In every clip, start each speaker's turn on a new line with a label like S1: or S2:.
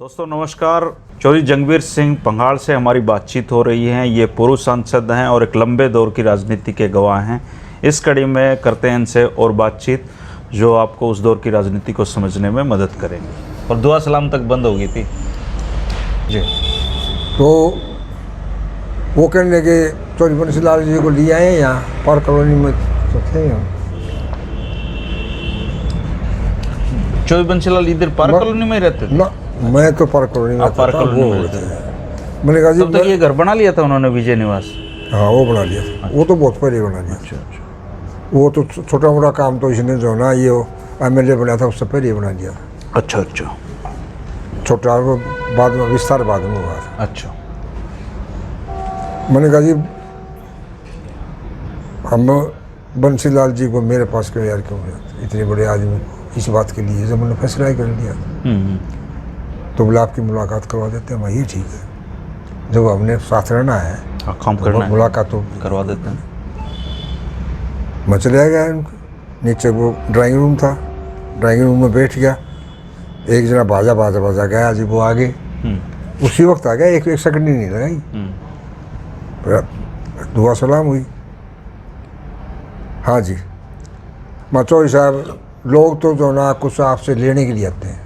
S1: दोस्तों नमस्कार। चौधरी जंगवीर सिंह पंघाल से हमारी बातचीत हो रही है। ये पूर्व सांसद हैं और एक लंबे दौर की राजनीति के गवाह हैं। इस कड़ी में करते हैं इनसे और बातचीत जो आपको उस दौर की राजनीति को समझने में मदद करेंगी। और दुआ सलाम तक बंद हो गई थी जी।
S2: तो वो कहने लगे चौधरी बंसीलाल जी को लिए आए यहाँ पार्क कॉलोनी में तो थे हम।
S1: चौधरी बंसीलाल इधर पार्क कॉलोनी में ही रहते थे?
S2: ना, मैं तो पार्क कॉलोनी में
S1: पार्क कॉलोनी में
S2: रहते थे। मैंने कहा जी
S1: तब तक ये घर बना लिया था उन्होंने, विजय निवास?
S2: हाँ, वो बना लिया था। वो तो बहुत पहले बना लिया।
S1: अच्छा अच्छा।
S2: वो तो छोटा मोटा काम तो इसने जो ना ये MLA बनाया था उससे पहले ही बना लिया था।
S1: अच्छा अच्छा।
S2: छोटा बाद में विस्तार बाद में हुआ था।
S1: अच्छा।
S2: मैंने कहा जी हम बंसीलाल जी को मेरे पास क्यों यार क्यों इतने बड़े आदमी इस बात के लिए जब मैंने फैसला ही कर लिया तो बोले आपकी मुलाकात करवा देते हैं। मैं ये ठीक है, जब हमने साथ रहना है
S1: काम
S2: तो
S1: करना है,
S2: मुलाकात तो
S1: करवा देते हैं।
S2: मैं चले गया उनके नीचे। वो ड्राइंग रूम था, ड्राइंग रूम में बैठ गया। एक जना बाजा बाजा बाजा गया जी, वो आगे उसी वक्त आ गया, एक सेकंड ही नहीं लगाई। दुआ सलाम हुई। हाँ जी, मैं चौधरी साहब लोग तो जो ना कुछ आपसे लेने के लिए आते हैं।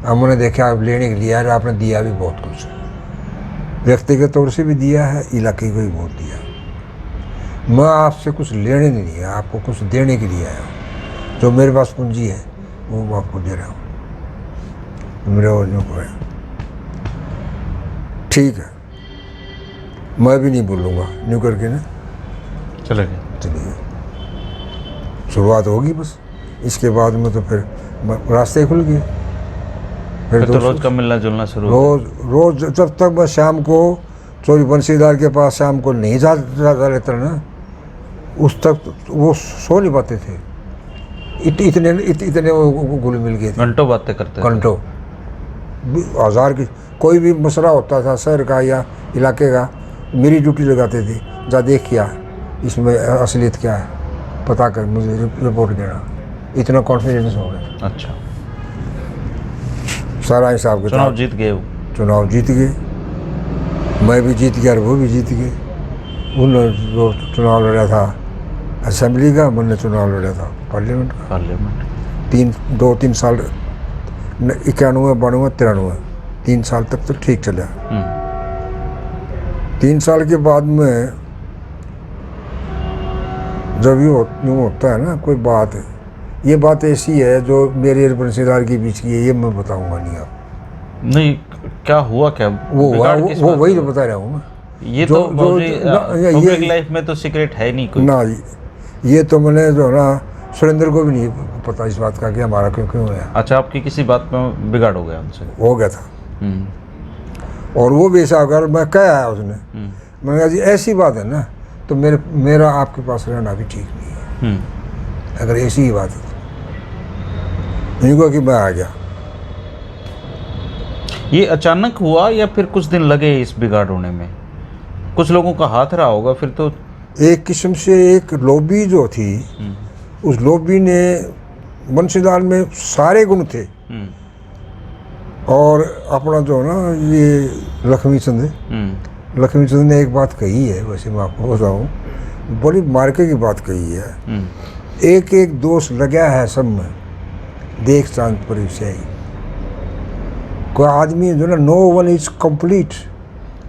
S2: हमने देखा आप लेने के लिए यार, आपने दिया भी बहुत कुछ, व्यक्तिगत तौर से भी दिया है, इलाके को भी बहुत दिया। मैं आपसे कुछ लेने नहीं है, आपको कुछ देने के लिए आया हूँ। जो मेरे पास पूंजी है वो मैं आपको दे रहा हूँ। मेरे और न्यू को है, ठीक है, मैं भी नहीं बोलूँगा न्यू करके ना
S1: चले गए।
S2: चलिए, शुरुआत होगी बस। इसके बाद में तो फिर रास्ते खुल गए।
S1: फिर तो रोज का मिलना जुलना शुरू।
S2: रोज जब तक मैं शाम को चौधरी बंसीलाल के पास शाम को नहीं जाता रहता ना, उस तक वो सो नहीं पाते थे। इतने वो घुल मिल गए थे।
S1: घंटों बातें करते थे।
S2: घंटों औजार की कोई भी मसला होता था शहर का या इलाके का, मेरी ड्यूटी लगाते थे। जा देख क्या इसमें असलियत क्या है, पता कर मुझे रिपोर्ट देना। इतना कॉन्फिडेंस हो गया।
S1: अच्छा।
S2: सारा हिसाब किताब।
S1: चुनाव जीत गए वो?
S2: चुनाव जीत गए, मैं भी जीत गया और वो भी जीत गए। उन्होंने जो चुनाव लड़ा था असेंबली का, मैंने चुनाव लड़ा था पार्लियामेंट का।
S1: पार्लियामेंट
S2: 2-3 साल 91, 92, 93 3 साल तक तो ठीक चला। 3 साल के बाद में जब यूँ होता है ना कोई बात, ये बात ऐसी है जो मेरे और बंसीलाल के बीच की है, ये मैं बताऊंगा नहीं आप।
S1: नहीं, क्या हुआ क्या?
S2: वो वही तो बता रहा हूँ मैं।
S1: ये तो पब्लिक लाइफ में तो सीक्रेट है नहीं कोई
S2: ना। ये तो मैंने जो ना सुरेंद्र को भी नहीं पता इस बात का कि हमारा क्यों है।
S1: अच्छा, आपकी किसी बात में बिगाड़ हो गया उनसे?
S2: हो गया था। और वो भी ऐसा अगर मैं कह आया उसने, मैंने कहा जी ऐसी बात है ना तो मेरा आपके पास रहना भी ठीक नहीं है। अगर ऐसी ही बात है तो नहीं कहा कि मैं आ गया।
S1: ये अचानक हुआ या फिर कुछ दिन लगे इस बिगाड़ होने में? कुछ लोगों का हाथ रहा होगा फिर तो।
S2: एक किस्म से एक लॉबी जो थी, उस लॉबी ने बंसीलाल में सारे गुण थे। और अपना जो ना ये लक्ष्मी चंद ने एक बात कही है, वैसे मैं आपको बताऊँ, बड़ी मार्के की बात कही है। एक एक दोष लगा है सब में, देख चांद पर स्याही। कोई आदमी जो ना नो वन इज कंप्लीट,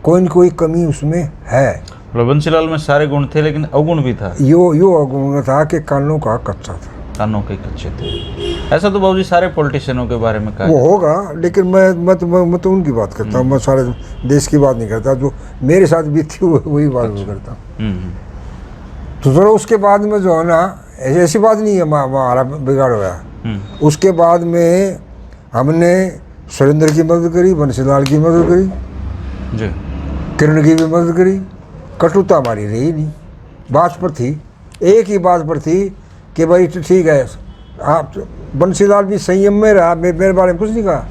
S2: कोई न कोई कमी उसमें है।
S1: बंसीलाल में सारे गुण थे लेकिन अवगुण भी था।
S2: यो अवगुण था कि कानों का कच्चा था।
S1: कानों के कच्चे थे। ऐसा तो बाबूजी सारे पॉलिटिशियनों के बारे में कहा।
S2: वो होगा, लेकिन मैं तो उनकी बात करता हूँ। मैं सारे देश की बात नहीं करता, जो मेरे साथ बीती वही बात करता हूँ। तो जरा उसके बाद में जो है ना, ऐसी बात नहीं है हमारा बिगाड़ होया। उसके बाद में हमने सुरेंद्र की मदद करी, बंसीलाल की मदद करी जी, किरण की भी मदद करी। कटुता हमारी रही नहीं, बात पर थी, एक ही बात पर थी कि भाई ठीक है आप। बंसीलाल भी संयम में रहा, मेरे बारे में कुछ नहीं कहा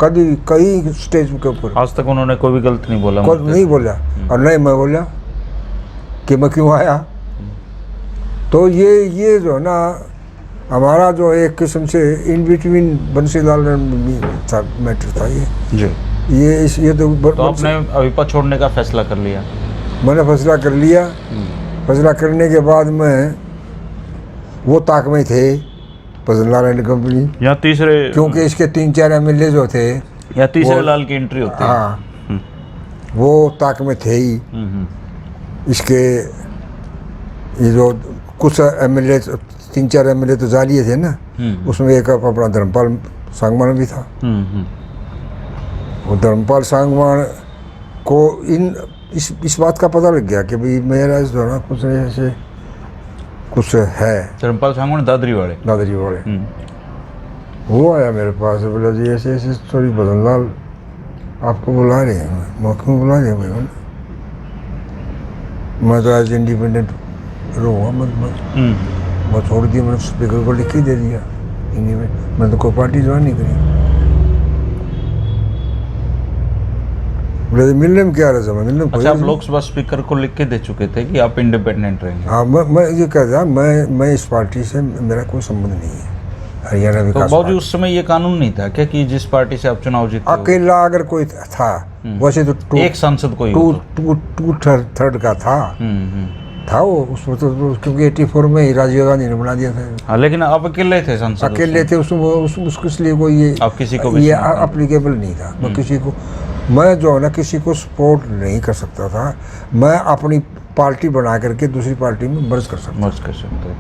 S2: कभी, कहीं स्टेज के ऊपर
S1: आज तक उन्होंने कोई भी गलत नहीं बोला?
S2: नहीं बोला। और नहीं मैं बोला कि मैं क्यों आया। तो ये जो ना हमारा जो एक किस्म से इन बिटवीन बंसीलाल था मैटर था
S1: जी।
S2: ये तो
S1: आपने अविपा छोड़ने का फैसला कर लिया?
S2: मैंने फैसला कर लिया। फैसला करने के बाद में वो ताक में थे बंसीलाल एंड कंपनी,
S1: या तीसरे,
S2: क्योंकि इसके 3-4 MLA जो थे
S1: या तीसरे लाल की एंट्री होती है।
S2: हाँ, वो ताक में थे ही। इसके ये जो कुछ MLA 3-4 MLA तो जालिए थे ना, उसमें एक अपना धर्मपाल सांगवान भी था। वो धर्मपाल सांगवान को इस बात का पता लग गया कि भाई मेरा इस दौरान कुछ ऐसे कुछ है।
S1: धर्मपाल सांगवान दादरी वाले।
S2: वो आया मेरे पास, बोला जी ऐसे ऐसे थोड़ी बदनलाल आपको बुला रहे हैं। मौके में बुला रहे हैं। मैं तो आज इंडिपेंडेंट रहूँगा, मैं छोड़ दिया। मैंने स्पीकर को लिख के दे दिया हिंदी में, मैं तो कोई पार्टी ज्वाइन नहीं करी। बोले मिलने में क्या रहा है, मिलने में।
S1: अच्छा, आप लोकसभा स्पीकर को लिख के दे चुके थे कि आप इंडिपेंडेंट रहेंगे?
S2: हाँ, मैं ये कह रहा, मैं इस पार्टी से मेरा कोई संबंध नहीं है। हरियाणा विकास
S1: तो बाबूजी उस समय ये कानून नहीं था क्या कि जिस पार्टी से आप चुनाव जीते
S2: अकेला अगर कोई था, वैसे तो
S1: एक सांसद कोई
S2: टू थर्ड का था वो उसमें तो, क्योंकि 84 में ही राजीव गांधी ने बना दिया था।
S1: हाँ, लेकिन आप अकेले थे सांसद?
S2: अकेले थे उसमें, उसके लिए कोई ये
S1: आप किसी को भी
S2: ये अप्लीकेबल नहीं था। मैं किसी को, मैं जो है ना किसी को सपोर्ट नहीं कर सकता था। मैं अपनी पार्टी बना करके दूसरी पार्टी में मर्ज कर सकता।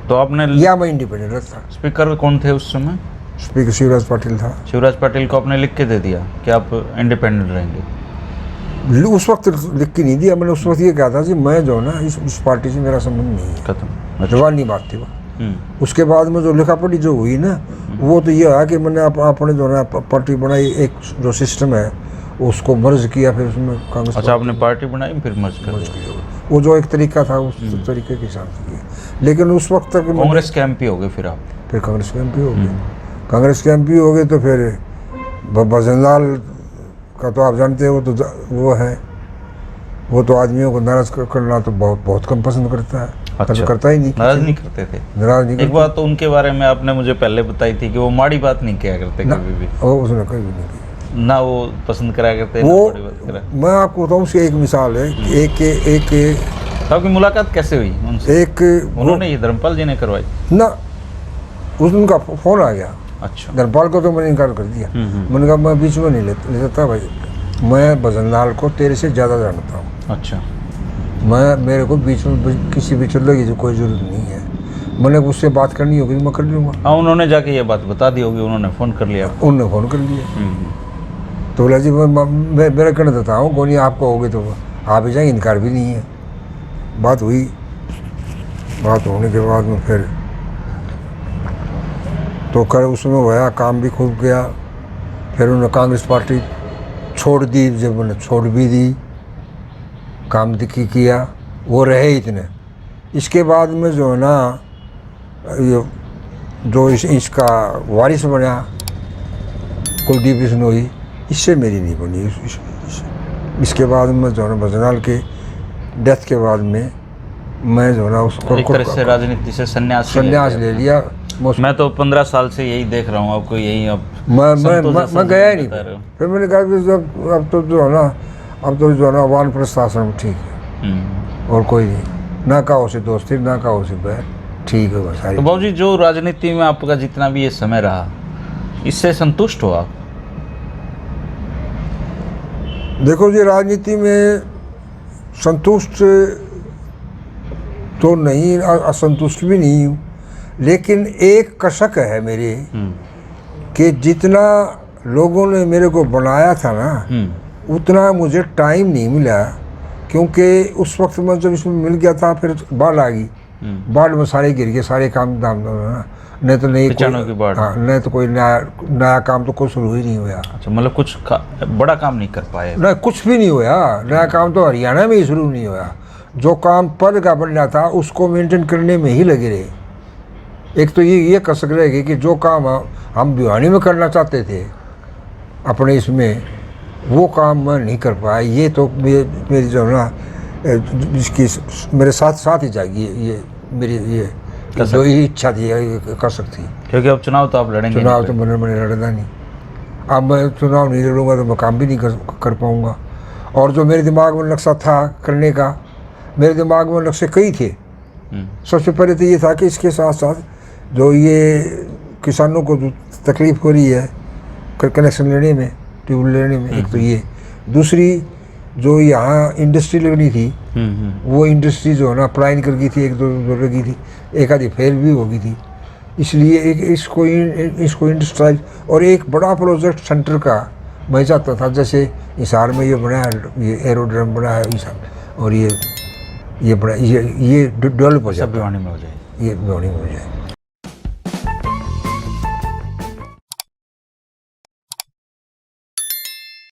S1: तो आपने,
S2: या मैं इंडिपेंडेंट था।
S1: स्पीकर कौन थे उस समय?
S2: स्पीकर शिवराज पाटिल था।
S1: शिवराज पाटिल को आपने लिख के दे दिया कि आप इंडिपेंडेंट रहेंगे?
S2: उस वक्त लिख के नहीं दिया मैंने। उस वक्त ये कहा था कि मैं जो है ना इस पार्टी से मेरा संबंध नहीं है,
S1: खत्म।
S2: जवानी बात थी वो। उसके बाद में जो लिखा पढ़ी जो हुई ना, वो तो ये है कि मैंने अपने जो है पार्टी बनाई, एक जो सिस्टम है उसको मर्ज किया, फिर उसमें कांग्रेस।
S1: अच्छा, आपने पार्टी बनाई फिर मर्ज कर दिया?
S2: वो जो एक तरीका था उस तरीके के हिसाब से किया। लेकिन उस वक्त तक
S1: कांग्रेस के MP हो गए फिर आप?
S2: फिर कांग्रेस के MP हो गए। कांग्रेस के MP हो गए तो फिर भजनलाल का तो आप जानते हैं, वो तो आदमियों को नाराज करना तो बहुत कम पसंद करता है।
S1: अच्छा,
S2: तो करता ही नहीं,
S1: नाराज नहीं करते थे?
S2: नाराज नहीं।
S1: एक बात तो उनके बारे में आपने मुझे पहले बताई थी कि वो माड़ी बात नहीं किया करते कभी भी।
S2: वो उसने कभी भी नहीं की
S1: ना, वो पसंद करा करते
S2: वो।
S1: ना बात करा।
S2: मैं आपको बताऊँ उसकी एक मिसाल है। एक
S1: आपकी मुलाकात कैसे हुई उनसे? उन्होंने ही, धर्मपाल जी ने करवाई
S2: ना? उस दिन का फोन आ गया।
S1: अच्छा।
S2: धर्मपाल को तो मैंने इनकार कर दिया। मैंने कहा मैं बीच में नहीं लेता भाई, मैं भजनलाल को तेरे से ज़्यादा जानता हूँ।
S1: अच्छा।
S2: मेरे को बीच में किसी भी चल की कोई ज़रूरत नहीं है। मैंने उससे बात करनी होगी मैं कर लूँगा।
S1: हाँ, उन्होंने जाके ये बात बता दी होगी, उन्होंने फ़ोन कर लिया?
S2: उन्होंने फ़ोन कर लिया। तो बोला जी मैं मेरा कहना देता हूँ, कोई नहीं आपको होगी तो आप ही जाएंगे, इनकार भी नहीं है। बात हुई। बात होने के बाद में फिर तो कर उसमें हुआ, काम भी खूब गया। फिर उन्होंने कांग्रेस पार्टी छोड़ दी। जब मैंने छोड़ भी दी, काम दिखी किया, वो रहे इतने। इसके बाद में जो है ना, ये जो इसका वारिस बना कुलदीप बिश्नोई, इससे मेरी नहीं बनी। इसके बाद में जो है ना भजनलाल के डेथ के बाद में मैं जो है ना उसको
S1: एक तरह से राजनीति से संन्यास
S2: ले लिया।
S1: मैं तो 15 साल से यही देख रहा हूँ आपको, यही अब
S2: मैं गया ही नहीं। फिर मैंने कहा कि जब अब तो जो है ना वानप्रस्थ आश्रम ठीक है, और कोई नहीं, ना कहो से दोस्ती, ना कहो से बैर, ठीक है बस।
S1: तो बाबूजी, जो राजनीति में आपका जितना भी ये समय रहा, इससे संतुष्ट हो आप?
S2: देखो जी, राजनीति में संतुष्ट तो नहीं, असंतुष्ट भी नहीं हूँ, लेकिन एक कसक है मेरी कि जितना लोगों ने मेरे को बनाया था ना, उतना मुझे टाइम नहीं मिला। क्योंकि उस वक्त में जब इसमें मिल गया था, फिर बाढ़ आ गई। बाढ़ में सारे गिर गए, सारे काम दाम, नहीं तो नहीं कोई, हाँ, नहीं तो कोई नया काम तो कोई शुरू ही नहीं हुआ।
S1: अच्छा, मतलब कुछ बड़ा काम नहीं कर पाए?
S2: नहीं, कुछ भी नहीं हुआ। नया काम तो हरियाणा में ही शुरू नहीं हुआ। जो काम पद का बनना था उसको मेंटेन करने में ही लगे रहे। एक तो ये कसक रहेगी कि जो काम हम भिवानी में करना चाहते थे अपने इसमें, वो काम मैं नहीं कर पाया। ये तो मेरी जो है ना, इसकी मेरे साथ ही जाएगी, ये मेरी ये जो ये इच्छा थी ये कर सकती।
S1: क्योंकि अब चुनाव तो आप लड़ेंगे
S2: चुनाव तो मैंने लड़ना नहीं। अब मैं चुनाव नहीं लड़ूंगा तो मैं काम भी नहीं कर पाऊँगा। और जो मेरे दिमाग में नक्शा था करने का, मेरे दिमाग में नक्शे कई थे। सबसे पहले तो ये था कि इसके साथ साथ जो ये किसानों को जो तकलीफ़ हो रही है कनेक्शन लेने में, ट्यूबवेल लेने में, एक तो ये, दूसरी जो यहाँ इंडस्ट्री लगनी थी वो इंडस्ट्री जो है ना अप्लाई कर गई थी, एक दो लगी थी, एक आधी फेल भी हो गई थी। इसलिए एक इसको इंडस्ट्राइज और एक बड़ा प्रोजेक्ट सेंटर का मैं चाहता था। जैसे हिसार में ये बना है, ये एरोड्रम बना है और ये बड़ा ये डेवलप हो जाए,
S1: भिवानी में हो जाए,
S2: ये भिवानी में हो जाए।